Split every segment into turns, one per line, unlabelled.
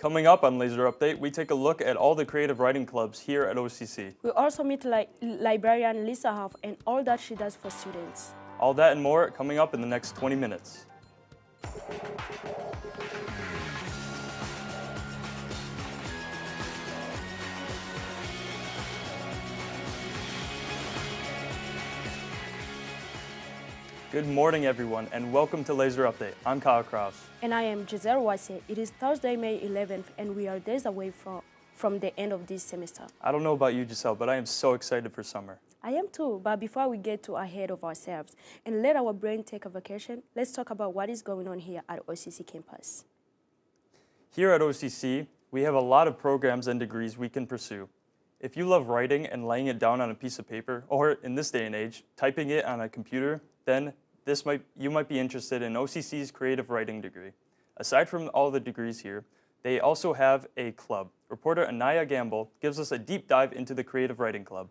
Coming up on Lazer Update, we take a look at all the creative writing clubs here at OCC.
We also meet librarian Lisa Huff and all that she does for students.
All that and more coming up in the next 20 minutes. Good morning, everyone, and welcome to Lazer Update. I'm Kyle Kraus.
And I am Giselle Wase. It is Thursday, May 11th, and we are days away from the end of this semester.
I don't know about you, Giselle, but I am so excited for summer.
I am too, but before we get too ahead of ourselves and let our brain take a vacation, let's talk about what is going on here at OCC campus.
Here at OCC, we have a lot of programs and degrees we can pursue. If you love writing and laying it down on a piece of paper, or in this day and age, typing it on a computer, then you might be interested in OCC's creative writing degree. Aside from all the degrees here, they also have a club. Reporter Anaya Gamble gives us a deep dive into the creative writing club.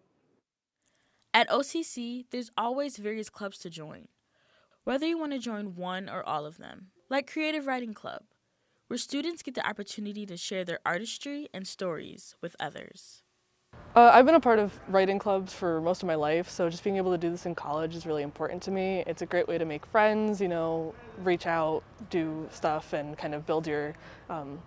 At OCC, there's always various clubs to join, whether you want to join one or all of them, like Creative Writing Club, where students get the opportunity to share their artistry and stories with others.
I've been a part of writing clubs for most of my life, so just being able to do this in college is really important to me. It's a great way to make friends, reach out, do stuff, and kind of build your, build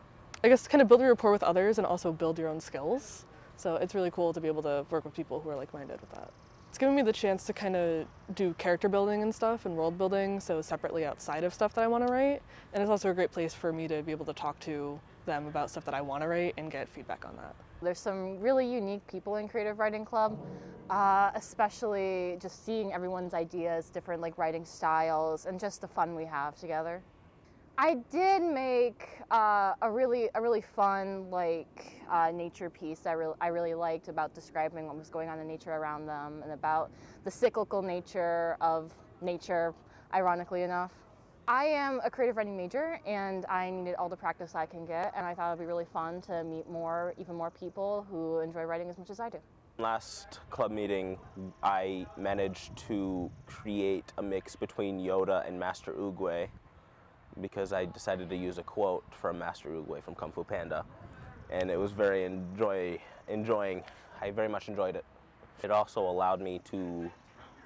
your rapport with others and also build your own skills. So it's really cool to be able to work with people who are like-minded with that. It's given me the chance to kind of do character building and stuff and world building, so separately outside of stuff that I want to write. And it's also a great place for me to be able to talk to them about stuff that I want to write and get feedback on that.
There's some really unique people in Creative Writing Club, especially just seeing everyone's ideas, different writing styles, and just the fun we have together. I did make a really fun nature piece I really liked about describing what was going on in nature around them and about the cyclical nature of nature, ironically enough. I am a creative writing major and I needed all the practice I can get, and I thought it would be really fun to meet even more people who enjoy writing as much as I do.
Last club meeting, I managed to create a mix between Yoda and Master Oogway because I decided to use a quote from Master Oogway from Kung Fu Panda, and it was very enjoying. I very much enjoyed it. It also allowed me to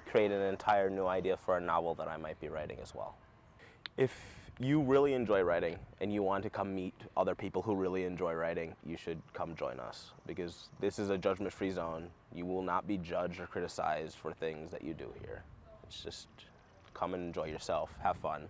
create an entire new idea for a novel that I might be writing as well. If you really enjoy writing and you want to come meet other people who really enjoy writing, you should come join us because this is a judgment-free zone. You will not be judged or criticized for things that you do here. It's just come and enjoy yourself, have fun.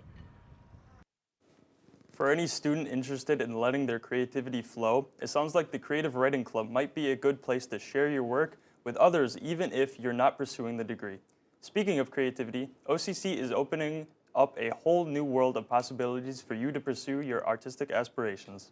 For any student interested in letting their creativity flow, it sounds like the Creative Writing Club might be a good place to share your work with others even if you're not pursuing the degree. Speaking of creativity, OCC is opening up a whole new world of possibilities for you to pursue your artistic aspirations.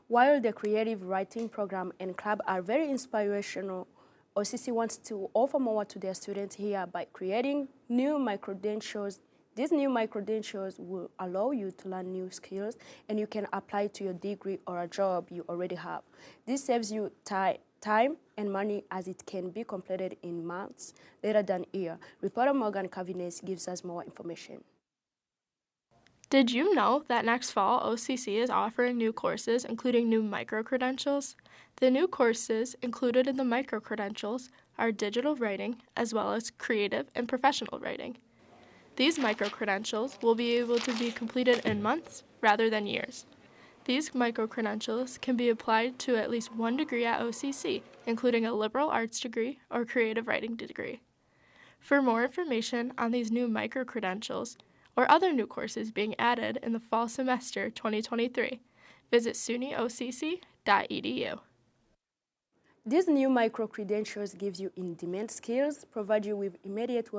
While the creative writing program and club are very inspirational, OCC wants to offer more to their students here by creating new micro-credentials. These new micro-credentials will allow you to learn new skills and you can apply to your degree or a job you already have. This saves you time and money as it can be completed in months rather than a year. Reporter Morgan Caviness gives us more information.
Did you know that next fall OCC is offering new courses including new micro-credentials? The new courses included in the micro-credentials are digital writing as well as creative and professional writing. These micro-credentials will be able to be completed in months rather than years. These micro-credentials can be applied to at least one degree at OCC, including a liberal arts degree or creative writing degree. For more information on these new micro-credentials or other new courses being added in the fall semester 2023, visit sunyocc.edu.
These new micro-credentials give you in-demand skills, provide you with immediate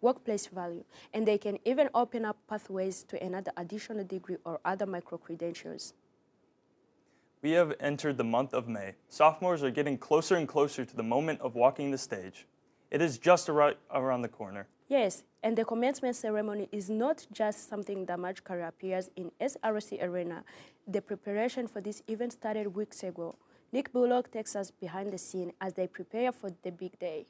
workplace value, and they can even open up pathways to another additional degree or other micro-credentials.
We have entered the month of May. Sophomores are getting closer and closer to the moment of walking the stage. It is just around the corner.
Yes, and the commencement ceremony is not just something that magically appears in SRC Arena. The preparation for this event started weeks ago. Nick Bullock takes us behind the scene as they prepare for the big day.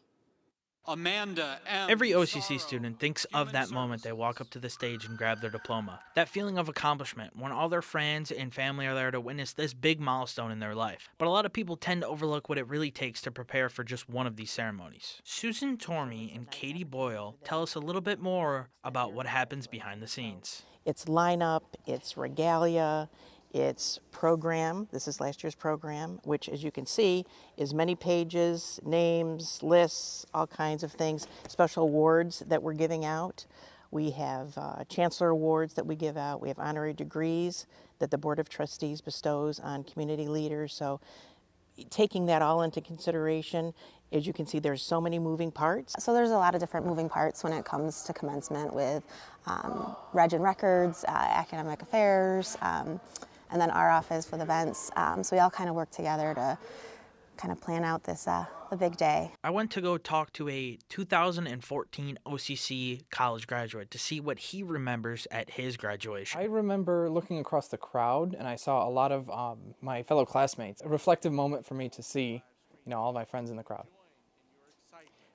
Amanda M.
Every OCC student thinks of that moment they walk up to the stage and grab their diploma. That feeling of accomplishment when all their friends and family are there to witness this big milestone in their life. But a lot of people tend to overlook what it really takes to prepare for just one of these ceremonies. Susan Tormey and Katie Boyle tell us a little bit more about what happens behind the scenes.
It's lineup, it's regalia, it's program. This is last year's program, which, as you can see, is many pages, names, lists, all kinds of things, special awards that we're giving out. We have Chancellor Awards that we give out. We have honorary degrees that the Board of Trustees bestows on community leaders. So taking that all into consideration, as you can see, there's so many moving parts.
So there's a lot of different moving parts when it comes to commencement with Reg and Records, Academic Affairs, and then our office with events. So we all kind of work together to kind of plan out this the big day.
I went to go talk to a 2014 OCC college graduate to see what he remembers at his graduation.
I remember looking across the crowd and I saw a lot of my fellow classmates. A reflective moment for me to see, all my friends in the crowd.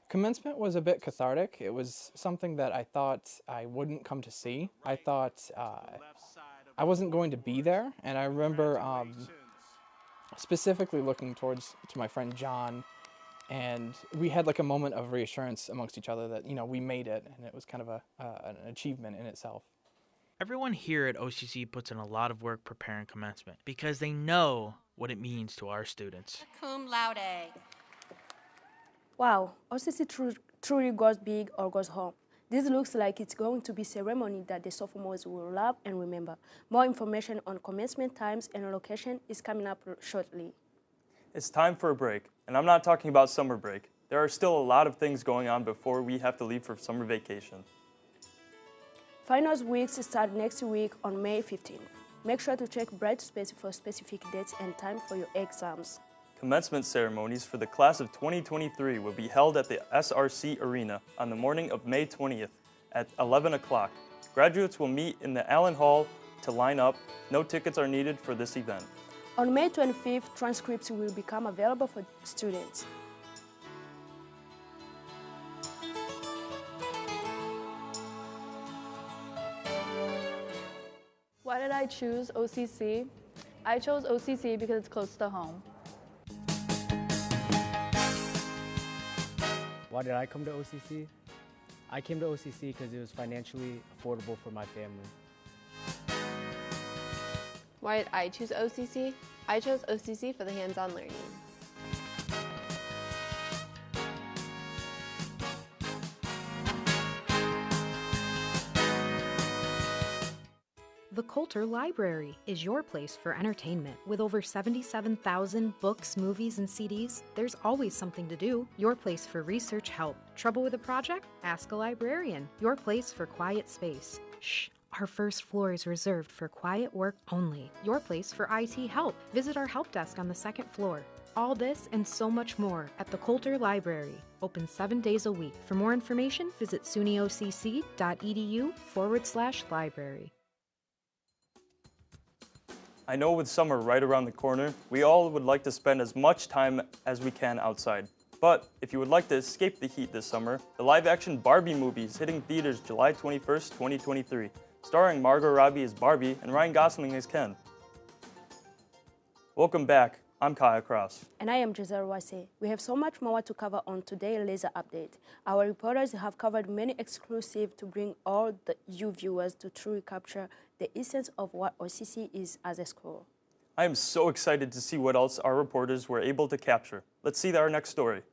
Commencement was a bit cathartic. It was something that I thought I wouldn't come to see. I thought I wasn't going to be there, and I remember specifically looking to my friend John, and we had like a moment of reassurance amongst each other that we made it, and it was kind of an achievement in itself.
Everyone here at OCC puts in a lot of work preparing commencement because they know what it means to our students.
Cum laude.
Wow, OCC truly goes big or goes home. This looks like it's going to be a ceremony that the sophomores will love and remember. More information on commencement times and location is coming up shortly.
It's time for a break, and I'm not talking about summer break. There are still a lot of things going on before we have to leave for summer vacation.
Finals weeks start next week on May 15th. Make sure to check Brightspace for specific dates and time for your exams.
Commencement ceremonies for the class of 2023 will be held at the SRC Arena on the morning of May 20th at 11 o'clock. Graduates will meet in the Allen Hall to line up. No tickets are needed for this event.
On May 25th, transcripts will become available for students.
Why did I choose OCC? I chose OCC because it's close to home.
Why did I come to OCC? I came to OCC because it was financially affordable for my family.
Why did I choose OCC? I chose OCC for the hands-on learning.
The Coulter Library is your place for entertainment. With over 77,000 books, movies, and CDs, there's always something to do. Your place for research help. Trouble with a project? Ask a librarian. Your place for quiet space. Shh, our first floor is reserved for quiet work only. Your place for IT help. Visit our help desk on the second floor. All this and so much more at the Coulter Library. Open 7 days a week. For more information, visit sunyocc.edu/library.
I know with summer right around the corner, we all would like to spend as much time as we can outside. But if you would like to escape the heat this summer, the live-action Barbie movie is hitting theaters July 21st, 2023, starring Margot Robbie as Barbie and Ryan Gosling as Ken. Welcome back. I'm Kaya Cross.
And I am Giselle Wase. We have so much more to cover on today's Lazer Update. Our reporters have covered many exclusives to bring all you viewers to truly capture the essence of what OCC is as a school.
I am so excited to see what else our reporters were able to capture. Let's see our next story.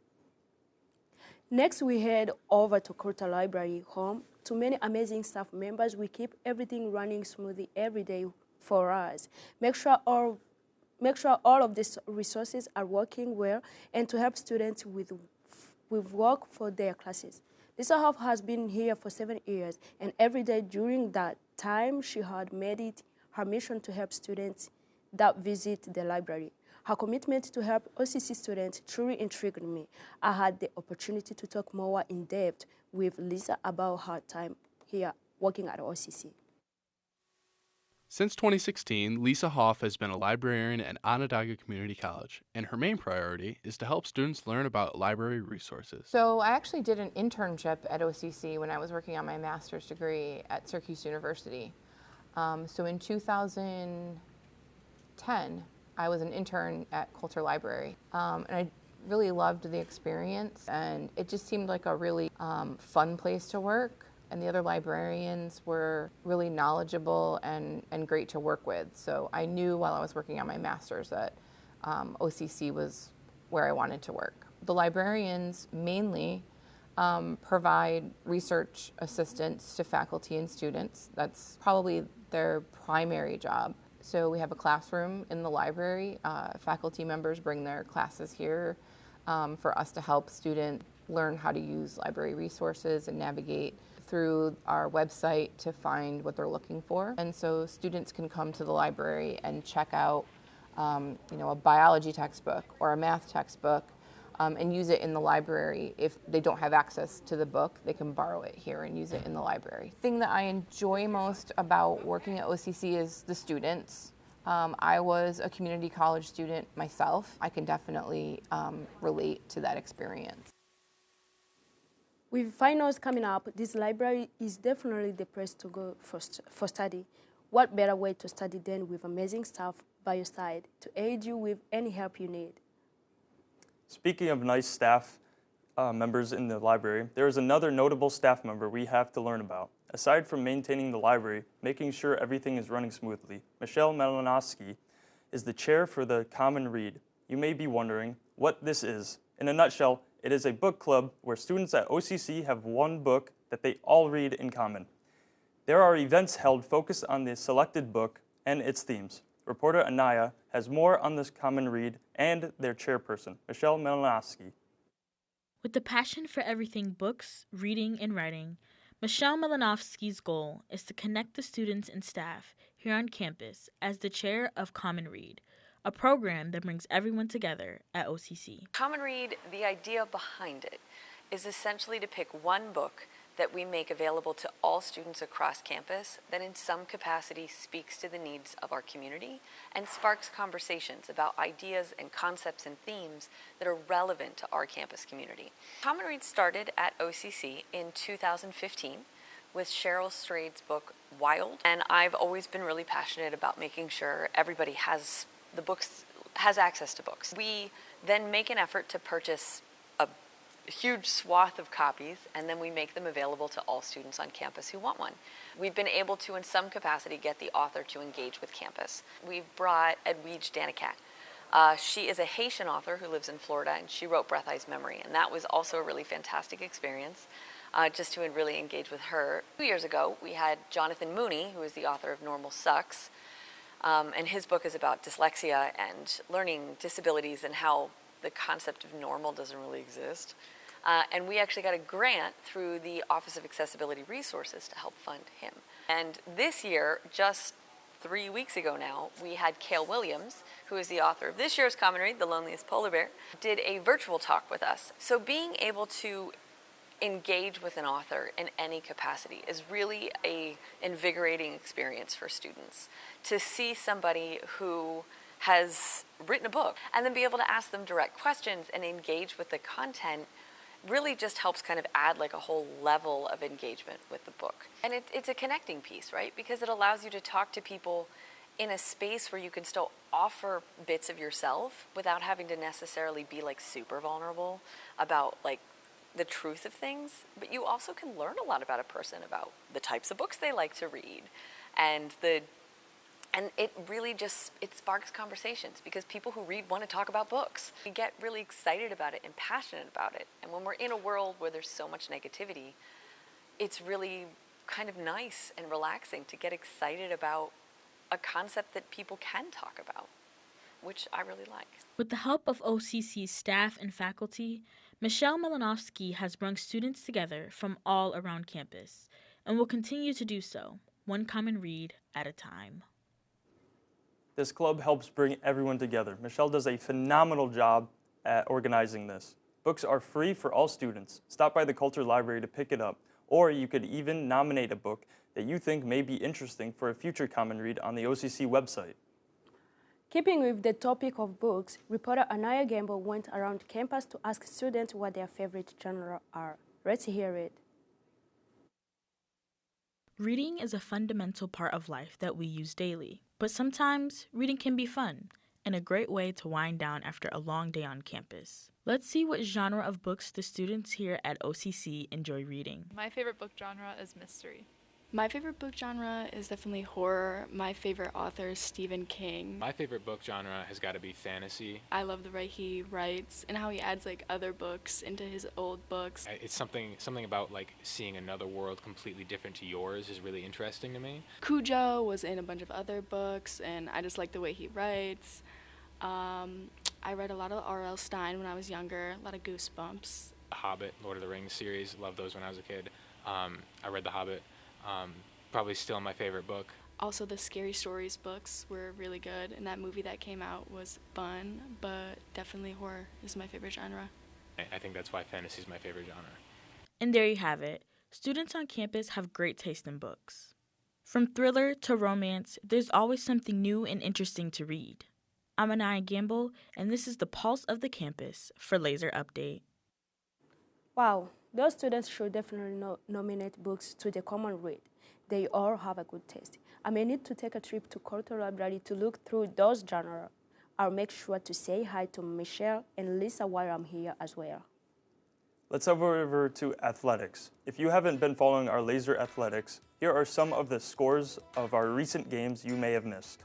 Next, we head over to Coulter Library, home to many amazing staff members. We keep everything running smoothly every day for us. Make sure all of these resources are working well and to help students with work for their classes. Lisa Hoff has been here for 7 years, and every day during that time, she had made it her mission to help students that visit the library. Her commitment to help OCC students truly intrigued me. I had the opportunity to talk more in depth with Lisa about her time here working at OCC.
Since 2016, Lisa Hoff has been a librarian at Onondaga Community College, and her main priority is to help students learn about library resources.
So I actually did an internship at OCC when I was working on my master's degree at Syracuse University. So in 2010, I was an intern at Coulter Library, and I really loved the experience, and it just seemed like a really fun place to work. And the other librarians were really knowledgeable and great to work with. So I knew while I was working on my master's that OCC was where I wanted to work. The librarians mainly provide research assistance to faculty and students. That's probably their primary job. So we have a classroom in the library. Faculty members bring their classes here for us to help students learn how to use library resources and navigate through our website to find what they're looking for. And so students can come to the library and check out a biology textbook or a math textbook and use it in the library. If they don't have access to the book, they can borrow it here and use it in the library. The thing that I enjoy most about working at OCC is the students. I was a community college student myself. I can definitely relate to that experience.
With finals coming up, this library is definitely the place to go for study. What better way to study than with amazing staff by your side to aid you with any help you need?
Speaking of nice staff members in the library, there is another notable staff member we have to learn about. Aside from maintaining the library, making sure everything is running smoothly, Michelle Malinowski is the chair for the Common Read. You may be wondering what this is. In a nutshell, it is a book club where students at OCC have one book that they all read in common. There are events held focused on the selected book and its themes. Reporter Anaya has more on this Common Read and their chairperson, Michelle Malinowski.
With the passion for everything books, reading, and writing, Michelle Malinowski's goal is to connect the students and staff here on campus as the chair of Common Read, a program that brings everyone together at OCC.
Common Read, the idea behind it, is essentially to pick one book that we make available to all students across campus that in some capacity speaks to the needs of our community and sparks conversations about ideas and concepts and themes that are relevant to our campus community. Common Read started at OCC in 2015 with Cheryl Strade's book, Wild, and I've always been really passionate about making sure everybody has access to books. We then make an effort to purchase a huge swath of copies, and then we make them available to all students on campus who want one. We've been able to, in some capacity, get the author to engage with campus. We've brought Edwidge Danicat. She is a Haitian author who lives in Florida, and she wrote Breath Ice Memory, and that was also a really fantastic experience, just to really engage with her. 2 years ago, we had Jonathan Mooney, who is the author of Normal Sucks, and his book is about dyslexia and learning disabilities and how the concept of normal doesn't really exist. And we actually got a grant through the Office of Accessibility Resources to help fund him. And this year, just 3 weeks ago now, we had Cale Williams, who is the author of this year's Common Read, The Loneliest Polar Bear, did a virtual talk with us. So being able to engage with an author in any capacity is really an invigorating experience for students. To see somebody who has written a book and then be able to ask them direct questions and engage with the content really just helps kind of add like a whole level of engagement with the book. And it's a connecting piece, right? Because it allows you to talk to people in a space where you can still offer bits of yourself without having to necessarily be like super vulnerable about like the truth of things, but you also can learn a lot about a person, about the types of books they like to read, and it really just, it sparks conversations because people who read want to talk about books. We get really excited about it and passionate about it, and when we're in a world where there's so much negativity, it's really kind of nice and relaxing to get excited about a concept that people can talk about, which I really like.
With the help of OCC's staff and faculty, Michelle Malinowski has brought students together from all around campus and will continue to do so, one common read at a time.
This club helps bring everyone together. Michelle does a phenomenal job at organizing this. Books are free for all students. Stop by the Coulter Library to pick it up Or you could even nominate a book that you think may be interesting for a future Common Read on the OCC website.
Keeping with the topic of books, reporter Anaya Gamble went around campus to ask students what their favorite genre are. Let's hear it.
Reading is a fundamental part of life that we use daily, but sometimes reading can be fun and a great way to wind down after a long day on campus. Let's see what genre of books the students here at OCC enjoy reading.
My favorite book genre is mystery.
My favorite book genre is definitely horror. My favorite author is Stephen King.
My favorite book genre has got to be fantasy.
I love the way he writes and how he adds like other books into his old books.
It's something about like seeing another world completely different to yours is really interesting to me.
Cujo was in a bunch of other books and I just like the way he writes. I read a lot of R.L. Stein when I was younger, a lot of Goosebumps.
The Hobbit, Lord of the Rings series, loved those when I was a kid. I read The Hobbit. Probably still my favorite book.
Also, the Scary Stories books were really good, and that movie that came out was fun, but definitely horror is my favorite genre.
I think that's why fantasy is my favorite genre.
And there you have it. Students on campus have great taste in books. From thriller to romance, there's always something new and interesting to read. I'm Anaya Gamble, and this is the Pulse of the Campus for Lazer Update.
Wow, those students should definitely nominate books to the Common Read. They all have a good taste. I may need to take a trip to Coulter Library to look through those genres. I'll make sure to say hi to Michelle and Lisa while I'm here as well.
Let's head over to athletics. If you haven't been following our Lazer Athletics, here are some of the scores of our recent games you may have missed.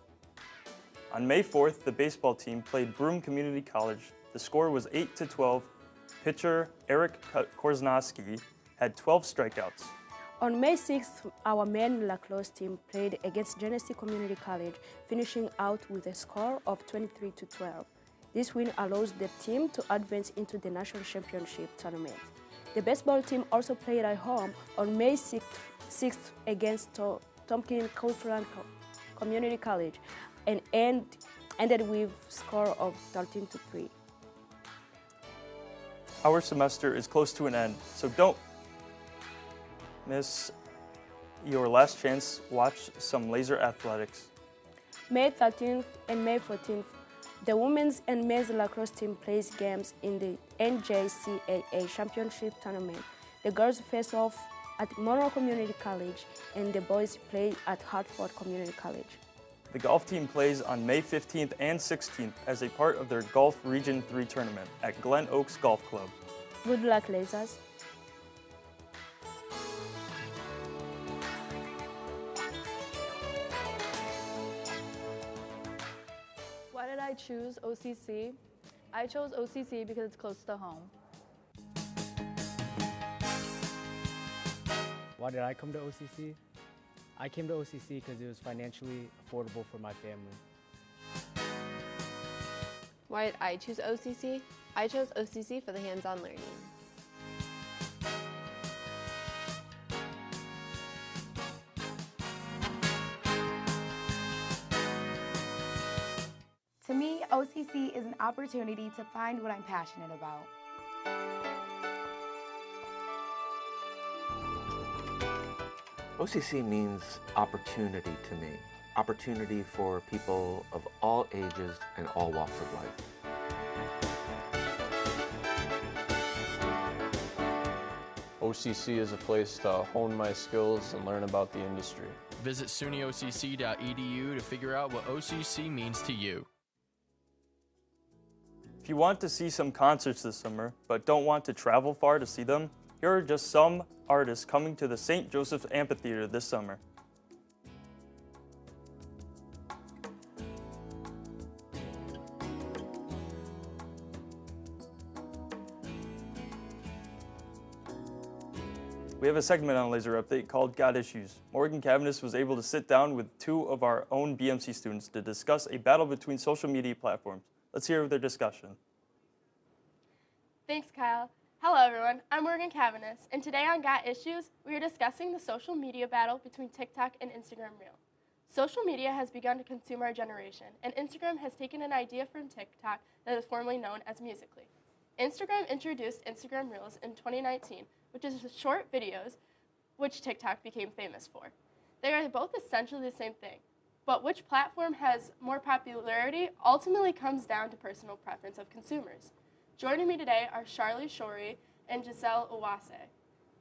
On May 4th, the baseball team played Broome Community College. The score was 8-12. Pitcher Eric Korzynski had 12 strikeouts.
On May 6th, our men lacrosse team played against Genesee Community College, finishing out with a score of 23-12. This win allows the team to advance into the national championship tournament. The baseball team also played at home on May 6th against Tompkins Cultural Community College and ended with a score of 13-3.
Our semester is close to an end, so don't miss your last chance. Watch some Lazer Athletics.
May 13th and May 14th, the women's and men's lacrosse team plays games in the NJCAA Championship Tournament. The girls face off at Monroe Community College and the boys play at Hartford Community College.
The golf team plays on May 15th and 16th as a part of their Golf Region 3 tournament at Glen Oaks Golf Club.
Good luck, Lazers.
Why did I choose OCC? I chose OCC because it's close to home.
Why did I come to OCC? I came to OCC because it was financially affordable for my family.
Why did I choose OCC? I chose OCC for the hands-on learning.
To me, OCC is an opportunity to find what I'm passionate about.
OCC means opportunity to me. Opportunity for people of all ages and all walks of life.
OCC is a place to hone my skills and learn about the industry.
Visit sunyocc.edu to figure out what OCC means to you.
If you want to see some concerts this summer, but don't want to travel far to see them, here are just some artists coming to the St. Joseph's Amphitheater this summer. We have a segment on Lazer Update called Got Issues. Morgan Caviness was able to sit down with two of our own BMC students to discuss a battle between social media platforms. Let's hear their discussion.
Thanks, Kyle. Hello, everyone. I'm Morgan Caviness, and today on Got Issues, we are discussing the social media battle between TikTok and Instagram Reel. Social media has begun to consume our generation, and Instagram has taken an idea from TikTok that is formerly known as Musical.ly. Instagram introduced Instagram Reels in 2019, which is short videos which TikTok became famous for. They are both essentially the same thing, but which platform has more popularity ultimately comes down to personal preference of consumers. Joining me today are Charlie Shorey and Giselle Uwase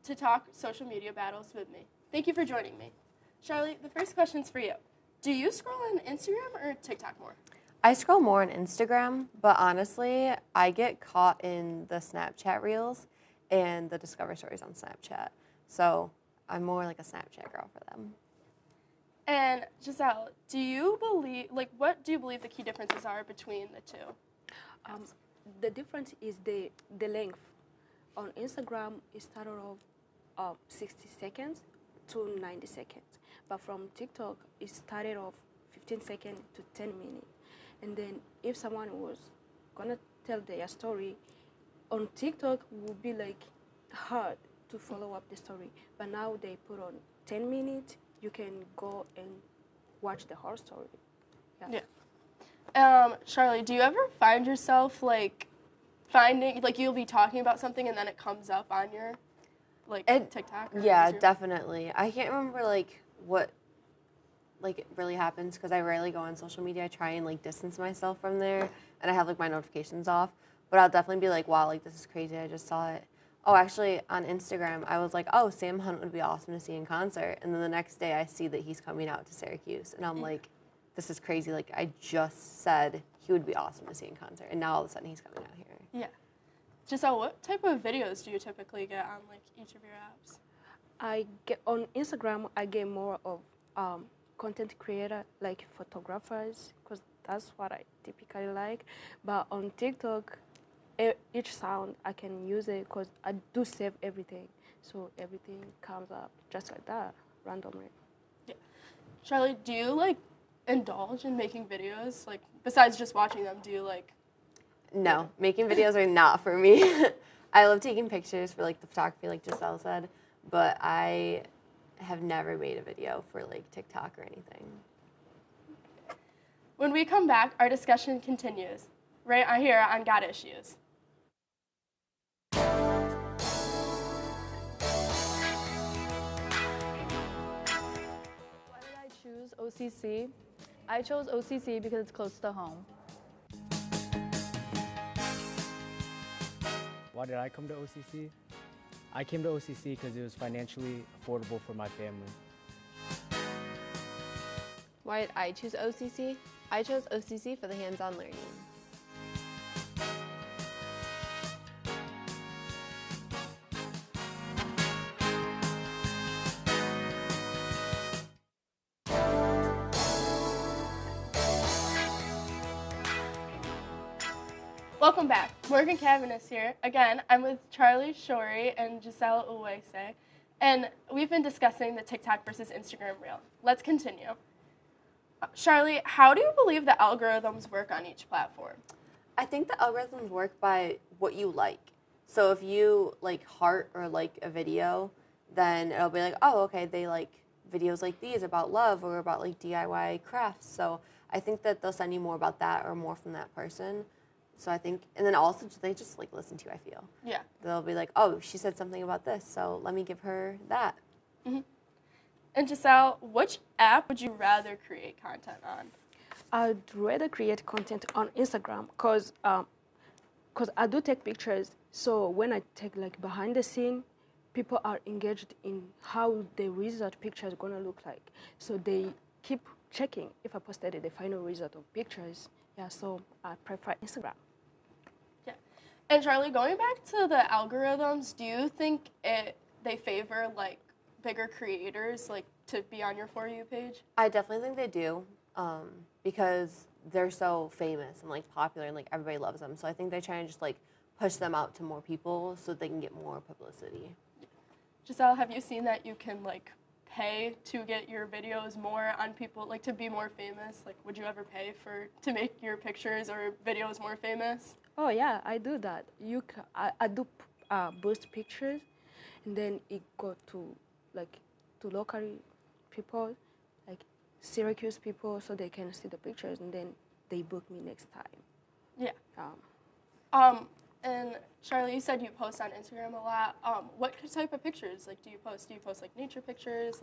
to talk social media battles with me. Thank you for joining me. Charlie, the first question's for you. Do you scroll on Instagram or TikTok more?
I scroll more on Instagram, but honestly, I get caught in the Snapchat reels and the Discover Stories on Snapchat. So I'm more like a Snapchat girl for them.
And Giselle, what do you believe the key differences are between the two?
The difference is the length. On Instagram, it started off 60 seconds to 90 seconds. But from TikTok, it started off 15 seconds to 10 minutes. And then if someone was gonna tell their story, on TikTok would be like hard to follow up the story. But now they put on 10 minutes, you can go and watch the whole story.
Yeah. Charlie, do you ever find yourself you'll be talking about something and then it comes up on your TikTok?
Yeah, definitely. I can't remember what it really happens because I rarely go on social media. I try and distance myself from there, and I have my notifications off. But I'll definitely be like, wow, this is crazy. I just saw it. Oh, actually, on Instagram, I was like, oh, Sam Hunt would be awesome to see in concert. And then the next day, I see that he's coming out to Syracuse, and I'm like, this is crazy. I just said he would be awesome to see in concert, and now all of a sudden he's coming out here.
Yeah. Giselle, what type of videos do you typically get on each of your apps?
On Instagram, I get more of content creator, like photographers, because that's what I typically like. But on TikTok, each sound I can use it because I do save everything, so everything comes up just like that, randomly.
Yeah. Charlie, do you indulge in making videos? Besides just watching them, do you
No, making videos are not for me. I love taking pictures for the photography, like Giselle said, but I have never made a video for TikTok or anything.
When we come back, our discussion continues right here on Got Issues.
Why did I choose OCC? I chose OCC because it's close to home.
Why did I come to OCC? I came to OCC because it was financially affordable for my family.
Why did I choose OCC? I chose OCC for the hands-on learning.
Welcome back. Morgan Caviness here. Again, I'm with Charlie Shorey and Giselle Uwase, and we've been discussing the TikTok versus Instagram reel. Let's continue. Charlie, how do you believe the algorithms work on each platform?
I think the algorithms work by what you like. So if you heart or like a video, then it'll be like, oh, okay, they like videos like these about love or about DIY crafts. So I think that they'll send you more about that or more from that person. So I think, and then also they just listen to you, I feel.
Yeah.
They'll be like, oh, she said something about this, so let me give her that.
Mm-hmm. And Giselle, which app would you rather create content on?
I'd rather create content on Instagram because I do take pictures. So when I take behind the scene, people are engaged in how the result picture is gonna look like. So they keep checking if I posted the final result of pictures. Yeah, so I prefer Instagram.
Yeah. And Charlie, going back to the algorithms, do you think they favor bigger creators to be on your For You page?
I definitely think they do because they're so famous and popular and everybody loves them. So I think they try and just push them out to more people so that they can get more publicity.
Giselle, have you seen that you can pay to get your videos more on people, to be more famous? Would you ever pay to make your pictures or videos more famous?
Oh yeah, I do that. I do boost pictures, and then it go to local people, Syracuse people, so they can see the pictures, and then they book me next time.
Yeah. And Charlie, you said you post on Instagram a lot. What type of pictures do you post? Do you post nature pictures?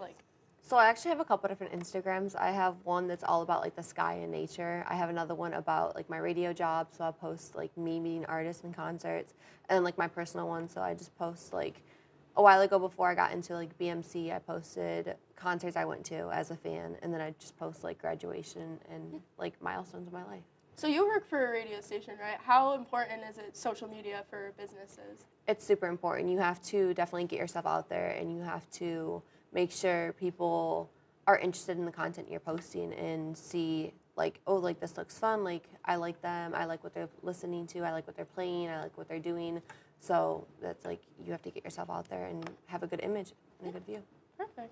So I actually have a couple different Instagrams. I have one that's all about the sky and nature. I have another one about my radio job, so I'll post me meeting artists and concerts, and then my personal one. So I just post a while ago before I got into BMC, I posted concerts I went to as a fan, and then I just post graduation and milestones of my life.
So you work for a radio station, right? How important is it social media for businesses?
It's super important. You have to definitely get yourself out there, and you have to make sure people are interested in the content you're posting and see this looks fun, I like them, I like what they're listening to, I like what they're playing, I like what they're doing. So that's you have to get yourself out there and have a good image and a good view.
Perfect.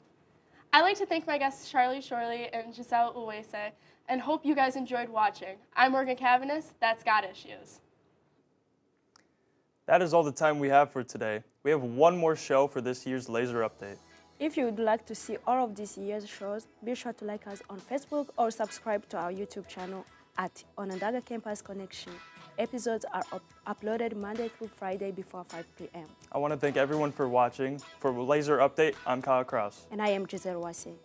I'd like to thank my guests Charlie Shorley and Giselle Uwese, and hope you guys enjoyed watching. I'm Morgan Caviness, that's Got Issues.
That is all the time we have for today. We have one more show for this year's Lazer Update.
If you would like to see all of this year's shows, be sure to like us on Facebook or subscribe to our YouTube channel at Onondaga Campus Connection. Episodes are uploaded Monday through Friday before 5 p.m.
I want to thank everyone for watching. For Lazer Update, I'm Kyle Kraus.
And I am Giselle Uwese.